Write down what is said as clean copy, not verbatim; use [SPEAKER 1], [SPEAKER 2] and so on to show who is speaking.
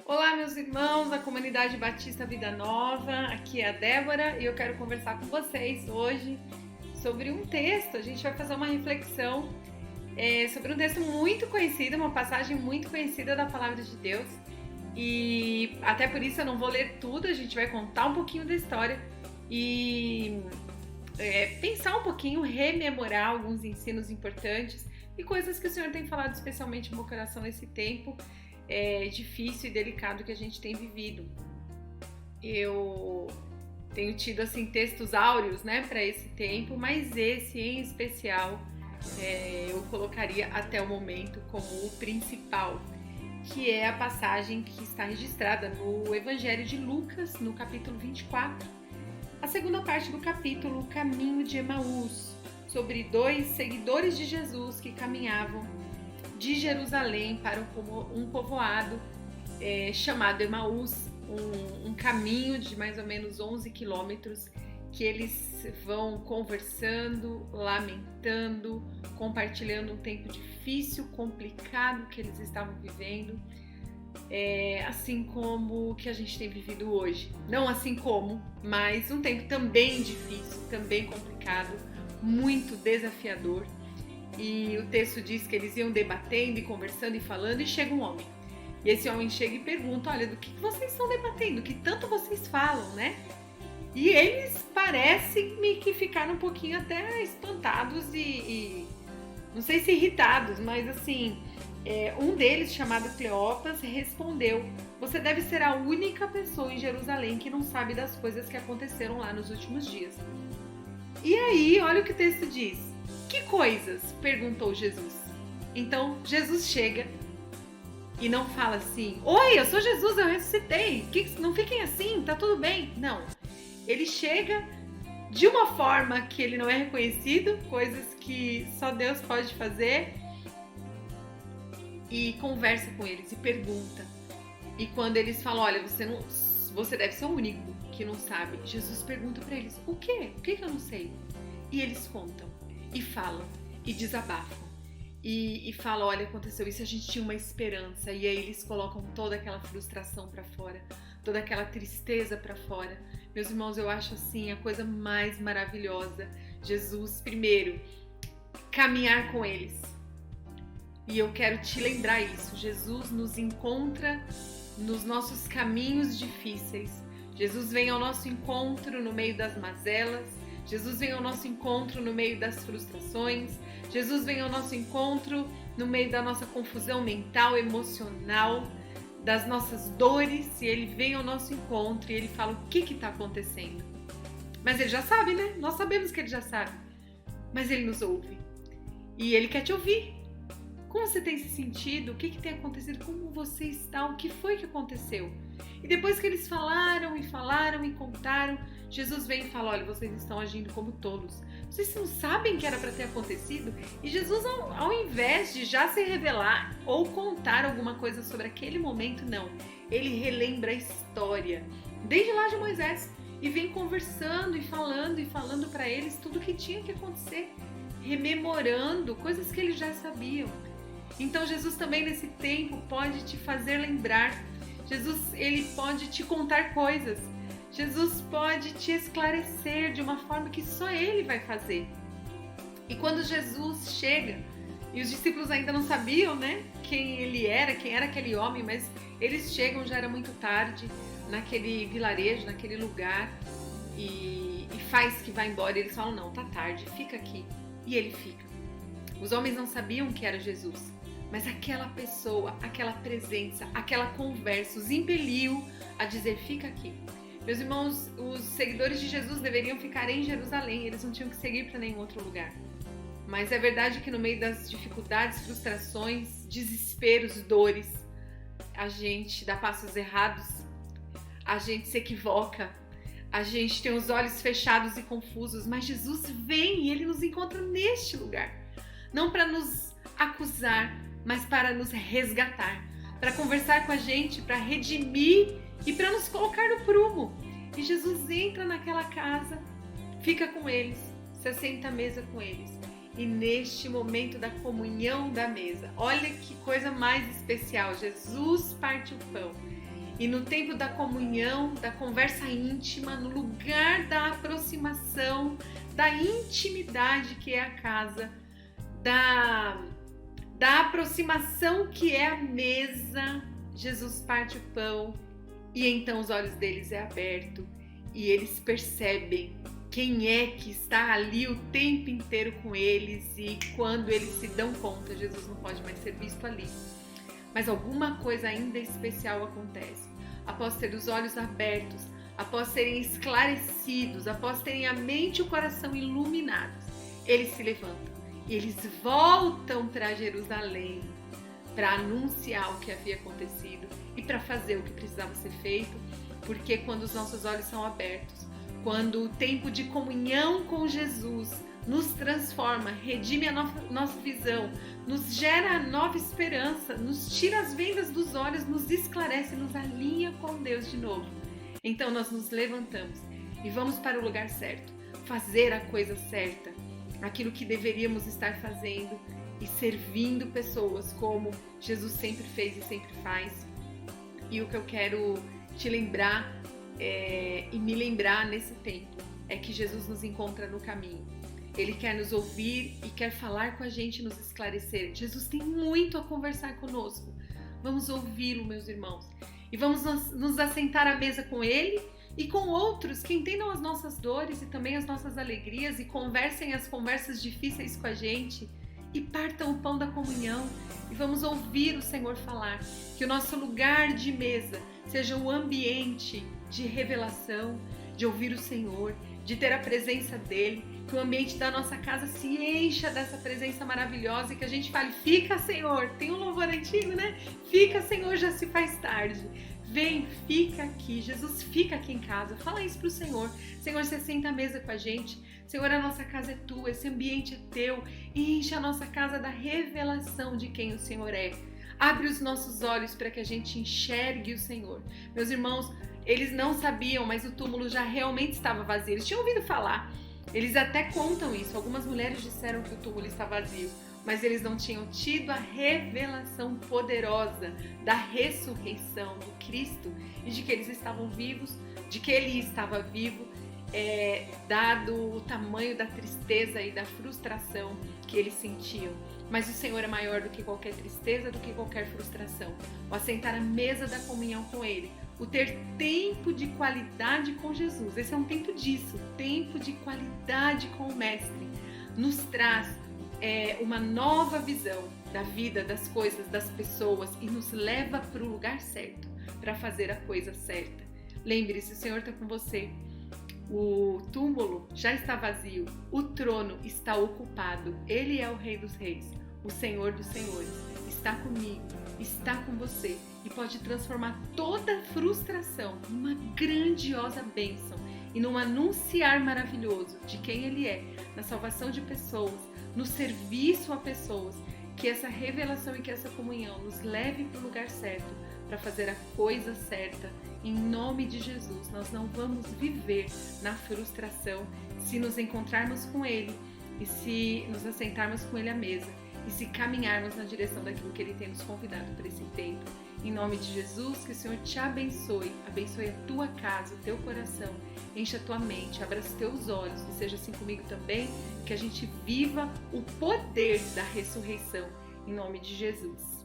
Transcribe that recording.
[SPEAKER 1] Olá, meus irmãos da comunidade Batista Vida Nova, aqui é a Débora e eu quero conversar com vocês hoje sobre um texto. A gente vai fazer uma reflexão sobre um texto muito conhecido, uma passagem muito conhecida da Palavra de Deus, e até por isso eu não vou ler tudo, a gente vai contar um pouquinho da história e pensar um pouquinho, rememorar alguns ensinos importantes e coisas que o Senhor tem falado especialmente no meu coração nesse tempo difícil e delicado que a gente tem vivido. Eu tenho tido assim textos áureos, para esse tempo, mas esse em especial eu colocaria até o momento como o principal, que é a passagem que está registrada no Evangelho de Lucas, no capítulo 24, a segunda parte do capítulo, o caminho de Emaús, sobre dois seguidores de Jesus que caminhavam de Jerusalém para um povoado chamado Emaús, um caminho de mais ou menos 11 quilômetros, que eles vão conversando, lamentando, compartilhando um tempo difícil, complicado que eles estavam vivendo, assim como o que a gente tem vivido hoje. Não assim como, mas um tempo também difícil, também complicado, muito desafiador. E o texto diz que eles iam debatendo e conversando e falando, e chega um homem. E esse homem chega e pergunta: olha, do que vocês estão debatendo? Que tanto vocês falam, né? E eles parecem-me que ficaram um pouquinho até espantados e não sei se irritados, mas assim, um deles, chamado Cleopas, respondeu: você deve ser a única pessoa em Jerusalém que não sabe das coisas que aconteceram lá nos últimos dias. E aí, olha o que o texto diz. Que coisas? Perguntou Jesus. Então Jesus chega e não fala assim: oi, eu sou Jesus, eu ressuscitei, não fiquem assim, tá tudo bem. Não, ele chega de uma forma que ele não é reconhecido, coisas que só Deus pode fazer, e conversa com eles e pergunta. E quando eles falam: olha, você deve ser o único que não sabe, Jesus pergunta para eles: o quê? O que eu não sei? E eles contam e falam e desabafam e falam: olha, aconteceu isso, a gente tinha uma esperança. E aí eles colocam toda aquela frustração para fora, toda aquela tristeza para fora. Meus irmãos, eu acho assim a coisa mais maravilhosa. Jesus, primeiro, caminhar com eles. E eu quero te lembrar isso. Jesus nos encontra nos nossos caminhos difíceis. Jesus vem ao nosso encontro no meio das mazelas. Jesus vem ao nosso encontro no meio das frustrações. Jesus vem ao nosso encontro no meio da nossa confusão mental, emocional, das nossas dores. E ele vem ao nosso encontro e ele fala o que está acontecendo. Mas ele já sabe, né? Nós sabemos que ele já sabe. Mas ele nos ouve. E ele quer te ouvir. Como você tem se sentido? O que tem acontecido? Como você está? O que foi que aconteceu? E depois que eles falaram e contaram, Jesus vem e fala: olha, vocês estão agindo como tolos. Vocês não sabem que era para ter acontecido? E Jesus, ao invés de já se revelar ou contar alguma coisa sobre aquele momento, não. Ele relembra a história, desde lá de Moisés, e vem conversando e falando para eles tudo o que tinha que acontecer, rememorando coisas que eles já sabiam. Então Jesus também nesse tempo pode te fazer lembrar. Jesus, ele pode te contar coisas. Jesus pode te esclarecer de uma forma que só ele vai fazer. E quando Jesus chega, e os discípulos ainda não sabiam, quem ele era, quem era aquele homem, mas eles chegam, já era muito tarde, naquele vilarejo, naquele lugar, e faz que vai embora. Eles falam: não, tá tarde, fica aqui. E ele fica. Os homens não sabiam que era Jesus, mas aquela pessoa, aquela presença, aquela conversa os impeliu a dizer: fica aqui. Meus irmãos, os seguidores de Jesus deveriam ficar em Jerusalém, eles não tinham que seguir para nenhum outro lugar. Mas é verdade que no meio das dificuldades, frustrações, desesperos, dores, a gente dá passos errados, a gente se equivoca, a gente tem os olhos fechados e confusos, mas Jesus vem e ele nos encontra neste lugar. Não para nos acusar, mas para nos resgatar, para conversar com a gente, para redimir e para nos colocar no prumo. E Jesus entra naquela casa, fica com eles, se assenta à mesa com eles. E neste momento da comunhão da mesa, olha que coisa mais especial, Jesus parte o pão e no tempo da comunhão, da conversa íntima, no lugar da aproximação, da intimidade que é a casa, da aproximação que é a mesa, Jesus parte o pão e então os olhos deles é aberto e eles percebem quem é que está ali o tempo inteiro com eles, e quando eles se dão conta, Jesus não pode mais ser visto ali. Mas alguma coisa ainda especial acontece. Após ter os olhos abertos, após serem esclarecidos, após terem a mente e o coração iluminados, eles se levantam e eles voltam para Jerusalém para anunciar o que havia acontecido e para fazer o que precisava ser feito, porque quando os nossos olhos são abertos, quando o tempo de comunhão com Jesus nos transforma, redime a nossa visão, nos gera nova esperança, nos tira as vendas dos olhos, nos esclarece, nos alinha com Deus de novo. Então nós nos levantamos e vamos para o lugar certo, fazer a coisa certa, aquilo que deveríamos estar fazendo e servindo pessoas como Jesus sempre fez e sempre faz. E o que eu quero te lembrar e me lembrar nesse tempo é que Jesus nos encontra no caminho. Ele quer nos ouvir e quer falar com a gente, nos esclarecer. Jesus tem muito a conversar conosco. Vamos ouvi-lo, meus irmãos. E vamos nos assentar à mesa com Ele e com outros que entendam as nossas dores e também as nossas alegrias e conversem as conversas difíceis com a gente e partam o pão da comunhão. E vamos ouvir o Senhor falar. Que o nosso lugar de mesa seja um ambiente de revelação, de ouvir o Senhor, de ter a presença dEle, que o ambiente da nossa casa se encha dessa presença maravilhosa e que a gente fale, fica Senhor, tem um louvor antigo, né? Fica Senhor, já se faz tarde. Vem, fica aqui, Jesus fica aqui em casa, fala isso pro Senhor. Senhor, você senta à mesa com a gente. Senhor, a nossa casa é tua, esse ambiente é teu. E enche a nossa casa da revelação de quem o Senhor é. Abre os nossos olhos para que a gente enxergue o Senhor. Meus irmãos, eles não sabiam, mas o túmulo já realmente estava vazio. Eles tinham ouvido falar. Eles até contam isso. Algumas mulheres disseram que o túmulo está vazio, mas eles não tinham tido a revelação poderosa da ressurreição do Cristo e de que eles estavam vivos, de que Ele estava vivo, dado o tamanho da tristeza e da frustração que eles sentiam. Mas o Senhor é maior do que qualquer tristeza, do que qualquer frustração. O assentar à mesa da comunhão com Ele, o ter tempo de qualidade com Jesus, esse é um tempo disso, tempo de qualidade com o Mestre, nos traz uma nova visão da vida, das coisas, das pessoas e nos leva para o lugar certo, para fazer a coisa certa. Lembre-se, o Senhor está com você. O túmulo já está vazio, o trono está ocupado, Ele é o Rei dos Reis, o Senhor dos Senhores, está comigo, está com você e pode transformar toda frustração numa grandiosa bênção e num anunciar maravilhoso de quem Ele é, na salvação de pessoas, no serviço a pessoas, que essa revelação e que essa comunhão nos leve para o lugar certo, para fazer a coisa certa. Em nome de Jesus, nós não vamos viver na frustração se nos encontrarmos com Ele e se nos assentarmos com Ele à mesa e se caminharmos na direção daquilo que Ele tem nos convidado para esse tempo. Em nome de Jesus, que o Senhor te abençoe a tua casa, o teu coração, encha a tua mente, abra os teus olhos, e seja assim comigo também, que a gente viva o poder da ressurreição. Em nome de Jesus.